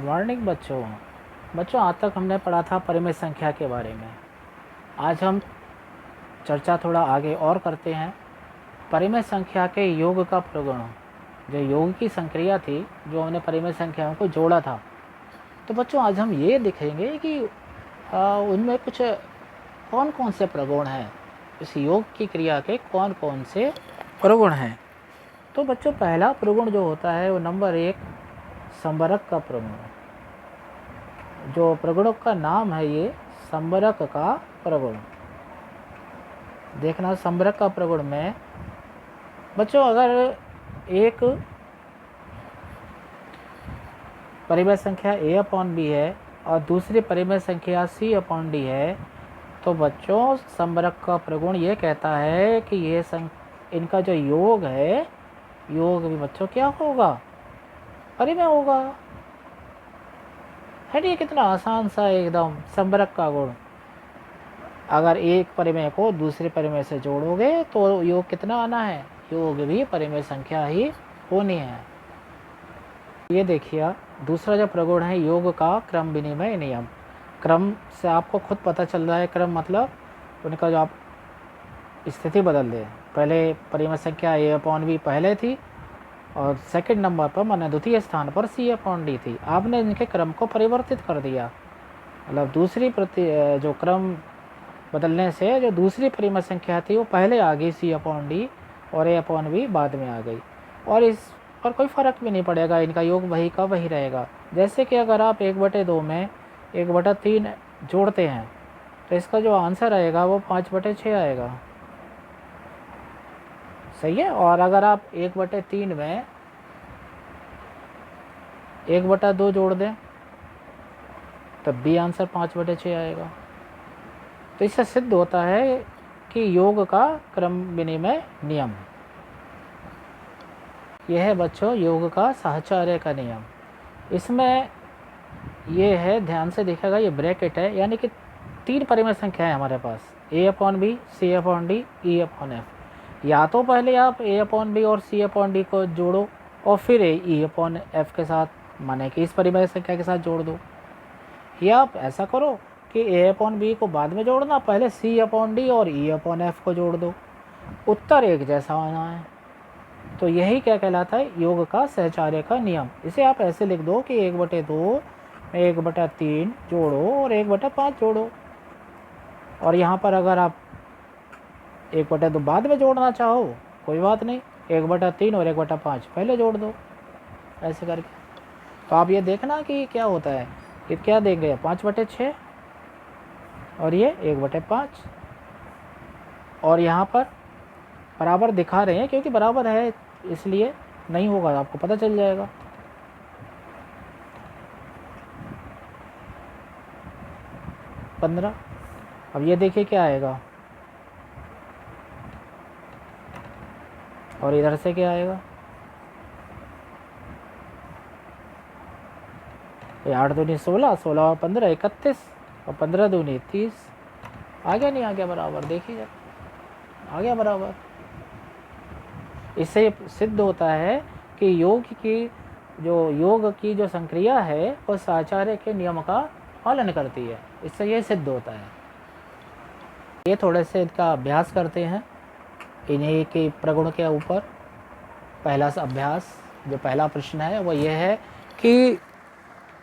Morning बच्चों। बच्चों आज तक हमने पढ़ा था परिमेय संख्या के बारे में। आज हम चर्चा थोड़ा आगे और करते हैं परिमेय संख्या के योग का प्रगुण। जो योग की संक्रिया थी, जो हमने परिमेय संख्याओं को जोड़ा था, तो बच्चों आज हम ये देखेंगे कि उनमें कुछ कौन कौन से प्रगुण हैं, इस योग की क्रिया के कौन कौन से प्रगुण हैं। तो बच्चों पहला प्रगुण जो होता है वो नंबर 1 संबरक का प्रगुण। जो प्रगुणों का नाम है ये संबरक का प्रगुण। देखना संबरक का प्रगुण में बच्चों अगर एक परिमेय संख्या a/b है और दूसरी परिमेय संख्या c/d है, तो बच्चों संबरक का प्रगुण ये कहता है कि ये इनका जो योग है, योग भी बच्चों क्या होगा, परिमेय होगा। है ये कितना आसान सा एकदम संबरक का गुण। अगर एक परिमेय को दूसरे परिमेय से जोड़ोगे तो योग कितना आना है, योग भी परिमेय संख्या ही होनी है। ये देखिए दूसरा जो प्रगुण है योग का क्रम विनिमय नियम। क्रम से आपको खुद पता चल रहा है, क्रम मतलब उनका जो आप स्थिति बदल दें। पहले परिमेय संख्या a/b पहले थी और सेकंड नंबर पर माने द्वितीय स्थान पर c/d थी। आपने इनके क्रम को परिवर्तित कर दिया, मतलब दूसरी जो क्रम बदलने से जो दूसरी परिमेय संख्या थी वो पहले आ गई c/d और a/b बाद में आ गई, और इस पर कोई फ़र्क भी नहीं पड़ेगा, इनका योग वही का वही रहेगा। जैसे कि अगर आप 1/2 में 1/3 जोड़ते हैं तो इसका जो आंसर आएगा वो 5/6 आएगा, सही है। और अगर आप 1/3 में 1/2 जोड़ दें तब भी आंसर 5/6 आएगा। तो इससे सिद्ध होता है कि योग का क्रम विनिमय नियम। यह है बच्चों योग का साहचर्य का नियम। इसमें ये है, ध्यान से देखिएगा, ये ब्रैकेट है, यानी कि 3 परिमेय संख्या है हमारे पास, a/b, c/d, e/f। या तो पहले आप a/b और c/d को जोड़ो और फिर e/f के साथ, माने कि इस परिमेय संख्या के साथ जोड़ दो, या आप ऐसा करो कि a/b को बाद में जोड़ना, पहले c/d और e/f को जोड़ दो, उत्तर एक जैसा आना है। तो यही क्या कहलाता है, योग का सहचार्य का नियम। इसे आप ऐसे लिख दो कि 1/2 में 1/3 जोड़ो और 1/5 जोड़ो, और यहाँ पर अगर आप 1/2 बाद में जोड़ना चाहो कोई बात नहीं, 1/3 और 1/5 पहले जोड़ दो, ऐसे करके। तो आप ये देखना कि क्या होता है, ये क्या देंगे, 5/6 और ये 1/5, और यहाँ पर बराबर दिखा रहे हैं क्योंकि बराबर है, इसलिए नहीं होगा, आपको पता चल जाएगा। अब ये देखिए क्या आएगा, और इधर से क्या आएगा, ये 8 दूनी 16, 16 और 15 31, और 15 दूनी 30। आ गया नहीं आ गया बराबर, देखिए आ गया बराबर। इससे सिद्ध होता है कि योग की जो संक्रिया है वो साहचर्य के नियम का पालन करती है, इससे ये सिद्ध होता है। ये थोड़े से इसका अभ्यास करते हैं इन्हीं के प्रगुण के ऊपर। पहला सा अभ्यास, जो पहला प्रश्न है वो ये है कि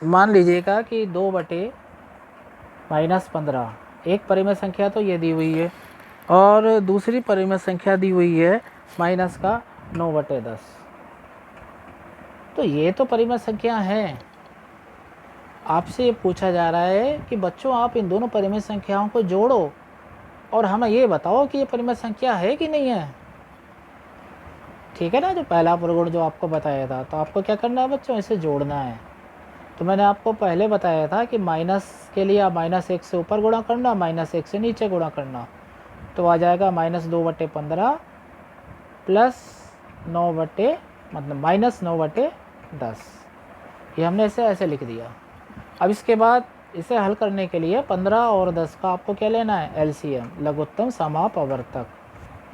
मान लीजिएगा कि 2/-15, एक परिमेय संख्या तो ये दी हुई है और दूसरी परिमेय संख्या दी हुई है -9/10। तो ये तो परिमेय संख्या है। आपसे ये पूछा जा रहा है कि बच्चों आप इन दोनों परिमेय संख्याओं को जोड़ो और हमें ये बताओ कि ये परिमेय संख्या है कि नहीं है, ठीक है ना। जो पहला प्रगुण जो आपको बताया था, तो आपको क्या करना है बच्चों, इसे जोड़ना है। तो मैंने आपको पहले बताया था कि माइनस के लिए आप -1 से ऊपर गुणा करना, -1 से नीचे गुणा करना, तो आ जाएगा -2/15 मतलब -9/10। ये हमने इसे ऐसे लिख दिया। अब इसके बाद इसे हल करने के लिए 15 और 10 का आपको क्या लेना है, एलसीएम, लघुत्तम समापवर्तक,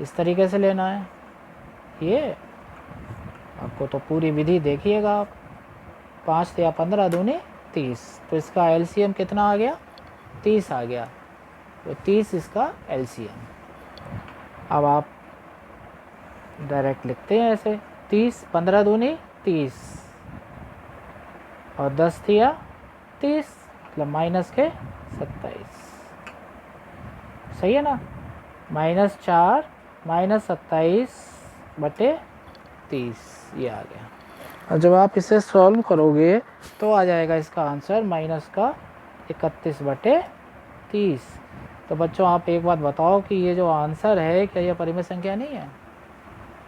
इस तरीके से लेना है। ये आपको तो पूरी विधि देखिएगा आप, 5 या 15 दूनी 30, तो इसका एलसीएम कितना आ गया? 30 आ गया, तो 30 इसका एलसीएम। अब आप डायरेक्ट लिखते हैं ऐसे, 30, 15 दूनी 30 और 10 थिया 30, मतलब माइनस के 27, सही है ना? -4 -27/30 ये आ गया। और जब आप इसे सॉल्व करोगे तो आ जाएगा इसका आंसर -31/30। तो बच्चों आप एक बात बताओ कि ये जो आंसर है, क्या ये परिमेय संख्या नहीं है?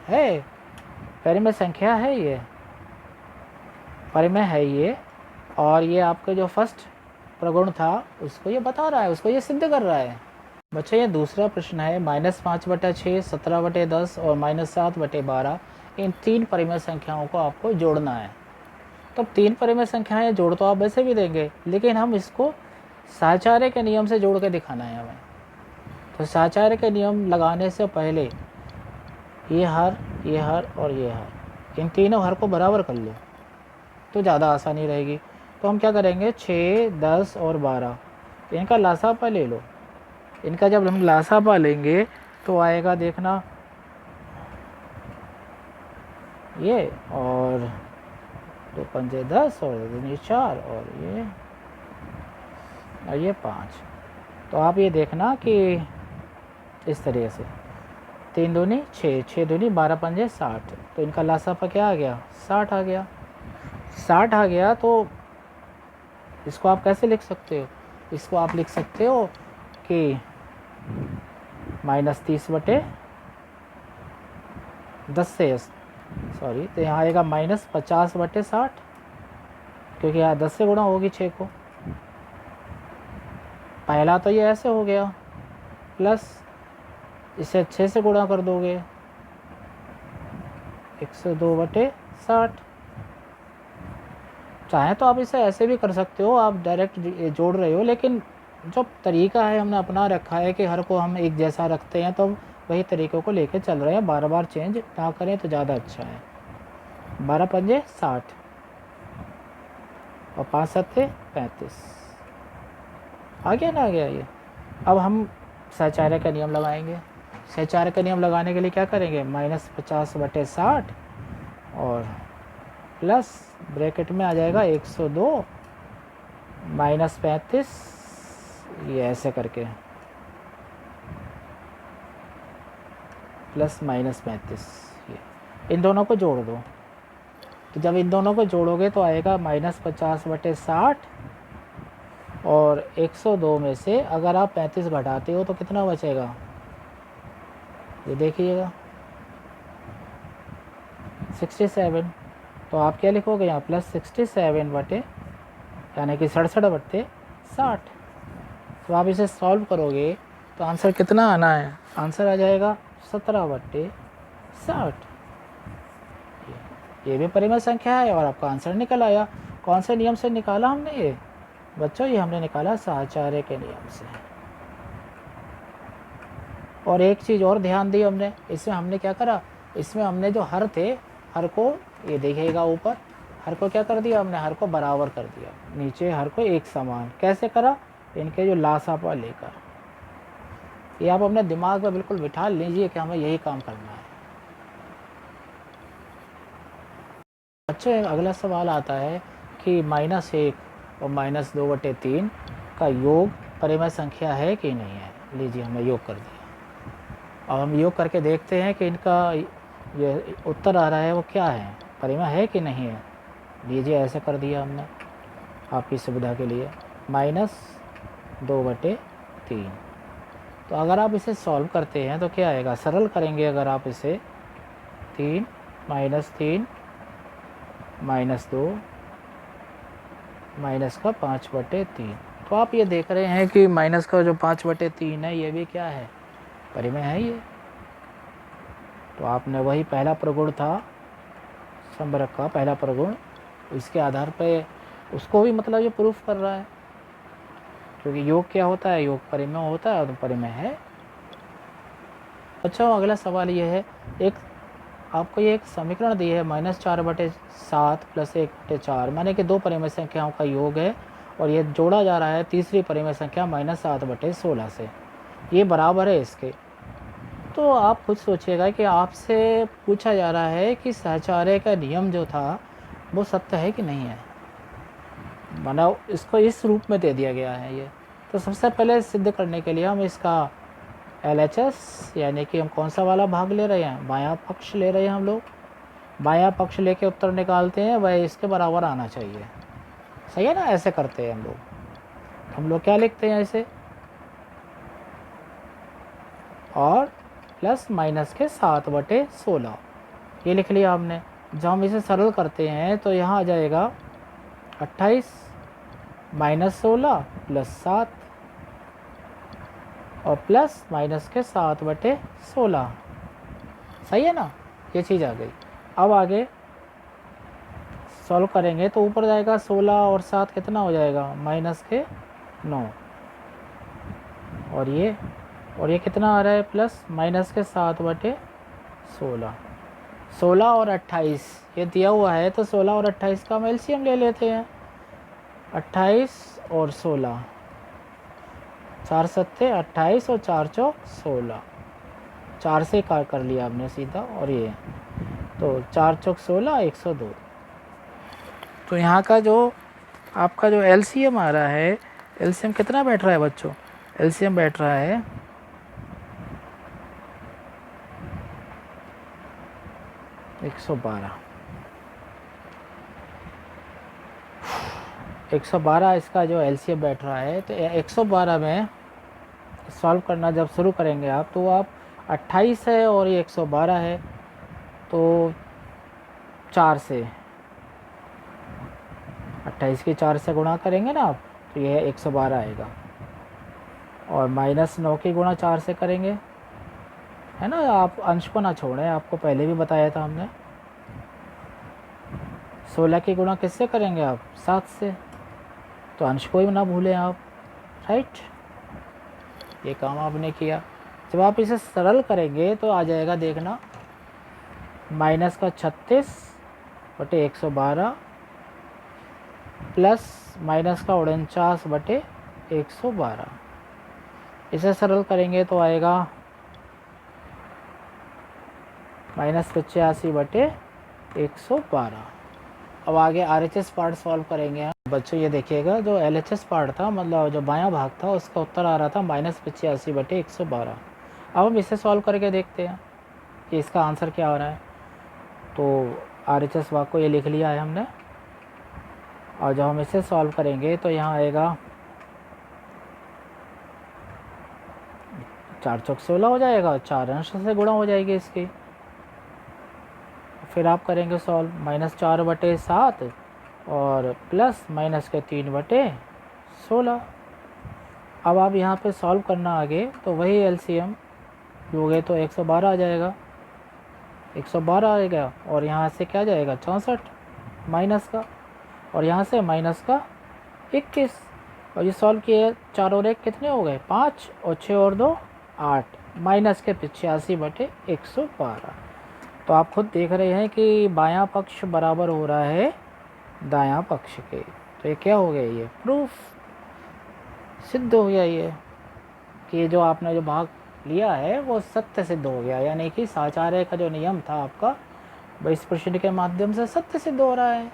है, परिमेय संख्या है, ये परिमेय है ये। और ये आपका जो फर्स्ट प्रगुण था उसको ये बता रहा है, उसको ये सिद्ध कर रहा है। बच्चों ये दूसरा प्रश्न है, -5/6, 17/10 और -7/12, इन 3 परिमेय संख्याओं को आपको जोड़ना है। तो 3 परिमेय संख्याएं जोड़ तो आप वैसे भी देंगे, लेकिन हम इसको साहचर्य के नियम से जोड़ के दिखाना है हमें। तो साहचर्य के नियम लगाने से पहले ये हर और ये हर, इन तीनों हर को बराबर कर लो तो ज़्यादा आसानी रहेगी। तो हम क्या करेंगे, 6, 10 और 12, इनका लासापा ले लो। इनका जब हम लासापा लेंगे तो आएगा, देखना, ये और 2 पंजे 10 और 2 4 और ये 5। तो आप ये देखना कि इस तरीके से 3 दूनी 6, 6 दूनी 12 पंजे 60, तो इनका लासापा क्या आ गया? 60 आ गया। 60 आ गया तो इसको आप कैसे लिख सकते हो? इसको आप लिख सकते हो कि -30/10 से, सॉरी, तो यहाँ आएगा -50/60, क्योंकि यहाँ 10 से गुणा होगी 6 को। पहला तो ये ऐसे हो गया, प्लस इसे 6 से गुणा कर दोगे, 102/60। चाहे तो आप इसे ऐसे भी कर सकते हो, आप डायरेक्ट जोड़ रहे हो, लेकिन जो तरीका है हमने अपना रखा है कि हर को हम एक जैसा रखते हैं, तो वही तरीक़ों को लेके चल रहे हैं, बार बार चेंज ना करें तो ज़्यादा अच्छा है। 12 पंजे 60 और 5 सत्ते 35, आ गया ना? आ गया ये। अब हम साहचर्य का नियम लगाएंगे। साहचर्य का नियम लगाने के लिए क्या करेंगे, -50/60 और प्लस ब्रैकेट में आ जाएगा 102 -35, ये ऐसे करके प्लस -35, ये इन दोनों को जोड़ दो। तो जब इन दोनों को जोड़ोगे तो आएगा -50/60 और 102 में से अगर आप 35 घटाते हो तो कितना बचेगा, ये देखिएगा, 67। तो आप क्या लिखोगे यहाँ, +67 यानी कि 67/60। तो आप इसे सॉल्व करोगे तो आंसर कितना आना है? आंसर आ जाएगा 17/60। ये भी परिमेय संख्या है और आपका आंसर निकल आया। कौन से नियम से निकाला हमने ये बच्चों? ये हमने निकाला साहचर्य के नियम से। और एक चीज़ और ध्यान दी हमने, इसमें हमने क्या करा, इसमें हमने जो हर थे, हर को, ये देखिएगा ऊपर, हर को क्या कर दिया हमने, हर को बराबर कर दिया, नीचे हर को एक समान। कैसे करा? इनके जो लासापा लेकर। ये आप अपने दिमाग में बिल्कुल बिठा लीजिए कि हमें यही काम करना है। बच्चों अगला सवाल आता है कि -1 और -2/3 का योग परिमेय संख्या है कि नहीं है। लीजिए हमने योग कर दिया। अब हम योग करके देखते हैं कि इनका ये उत्तर आ रहा है वो क्या है, परिमेय है कि नहीं है। लीजिए ऐसे कर दिया हमने आपकी सुविधा के लिए, -2/3। तो अगर आप इसे सॉल्व करते हैं तो क्या आएगा, सरल करेंगे अगर आप इसे, 3 -3 -2 माइनस का 5/3। तो आप ये देख रहे हैं कि माइनस का जो 5/3 है ये भी क्या है, परिमेय है ये। तो आपने वही पहला प्रगुण था संबरक का पहला प्रगुण, इसके आधार पे उसको भी मतलब ये प्रूफ कर रहा है, क्योंकि योग क्या होता है, योग परिमेय होता है और परिमेय है। अच्छा अगला सवाल ये है, एक आपको ये एक समीकरण दी है -4/7 + 1/4, माने कि दो परिमेय संख्याओं का योग है और ये जोड़ा जा रहा है तीसरी परिमेय संख्या -7/16 से, ये बराबर है इसके। तो आप खुद सोचिएगा कि आपसे पूछा जा रहा है कि सहचार्य का नियम जो था वो सत्य है कि नहीं है, माना इसको इस रूप में दे दिया गया है ये। तो सबसे पहले सिद्ध करने के लिए हम इसका LHS यानी कि हम कौन सा वाला भाग ले रहे हैं, बायां पक्ष ले रहे हैं हम लोग। बायां पक्ष लेके उत्तर निकालते हैं, वह इसके बराबर आना चाहिए, सही है ना। ऐसे करते हैं हम लोग क्या लिखते हैं ऐसे, और प्लस माइनस के 7/16 ये लिख लिया हमने। जब हम इसे सरल करते हैं तो यहाँ आ जाएगा 28 - 16 + 7 और प्लस माइनस के 7/16, सही है ना। ये चीज़ आ गई। अब आगे सॉल्व करेंगे तो ऊपर जाएगा 16 और 7 कितना हो जाएगा, -9, और ये कितना आ रहा है, प्लस माइनस के 7/16। 16 और 28 ये दिया हुआ है, तो 16 और 28 का हम LCM ले लेते हैं। 28 और 16, 4 सत्ते 28 और 4 चौक 16, 4 से कर लिया हमने सीधा, और ये तो 4 चौक 16, 102। तो यहाँ का जो आपका जो LCM आ रहा है, LCM कितना बैठ रहा है बच्चों, LCM बैठ रहा है 112। 112 इसका जो LCM बैठ रहा है। तो 112 में सॉल्व करना जब शुरू करेंगे आप, तो आप 28 है और ये 112 है, तो 4 से 28 की 4 से गुणा करेंगे ना आप, तो ये 112 आएगा। और -9 की गुणा 4 से करेंगे, है ना। आप अंश को ना छोड़ें, आपको पहले भी बताया था हमने। 16 की गुणा किससे करेंगे आप, 7 से, तो अंश को ही ना भूलें आप, राइट। ये काम आपने किया। जब आप इसे सरल करेंगे तो आ जाएगा, देखना, -36/112 प्लस -49/112। इसे सरल करेंगे तो आएगा -85/112। अब आगे RHS पार्ट सॉल्व करेंगे हम बच्चों। ये देखिएगा, जो LHS पार्ट था, मतलब जो बायां भाग था, उसका उत्तर आ रहा था -85/112। अब हम इसे सॉल्व करके देखते हैं कि इसका आंसर क्या आ रहा है। तो RHS भाग को ये लिख लिया है हमने, और जब हम इसे सॉल्व करेंगे तो यहाँ आएगा 4 चौक 16 हो जाएगा, 4 अंश से गुणा हो जाएगी इसकी। फिर आप करेंगे सॉल्व, -4/7 और प्लस माइनस के 3/16। अब आप यहाँ पे सॉल्व करना आगे, तो वही LCM लोगे तो 112 आ जाएगा, 112 आएगा। और यहाँ से क्या जाएगा, 64 माइनस का, और यहाँ से माइनस का 21। और ये सॉल्व किए, 4 और 1 कितने हो गए, 5, और 6 और 2 8, माइनस के 85/112। तो आप खुद देख रहे हैं कि बायां पक्ष बराबर हो रहा है दायां पक्ष के। तो ये क्या हो गया, ये प्रूफ सिद्ध हो गया, ये कि जो आपने जो भाग लिया है वो सत्य सिद्ध हो गया, यानी कि साचार्य का जो नियम था आपका, वह इस प्रश्न के माध्यम से सत्य सिद्ध हो रहा है।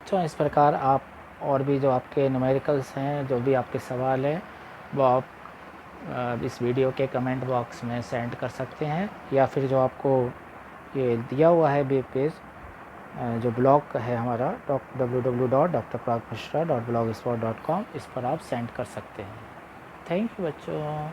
तो इस प्रकार आप और भी जो आपके न्यूमेरिकल्स हैं, जो भी आपके सवाल हैं, वो आप इस वीडियो के कमेंट बॉक्स में सेंड कर सकते हैं, या फिर जो आपको ये दिया हुआ है वेब पेज, जो ब्लॉग है हमारा www.drpragmishra.blogspot.com, इस पर आप सेंड कर सकते हैं। थैंक यू बच्चों।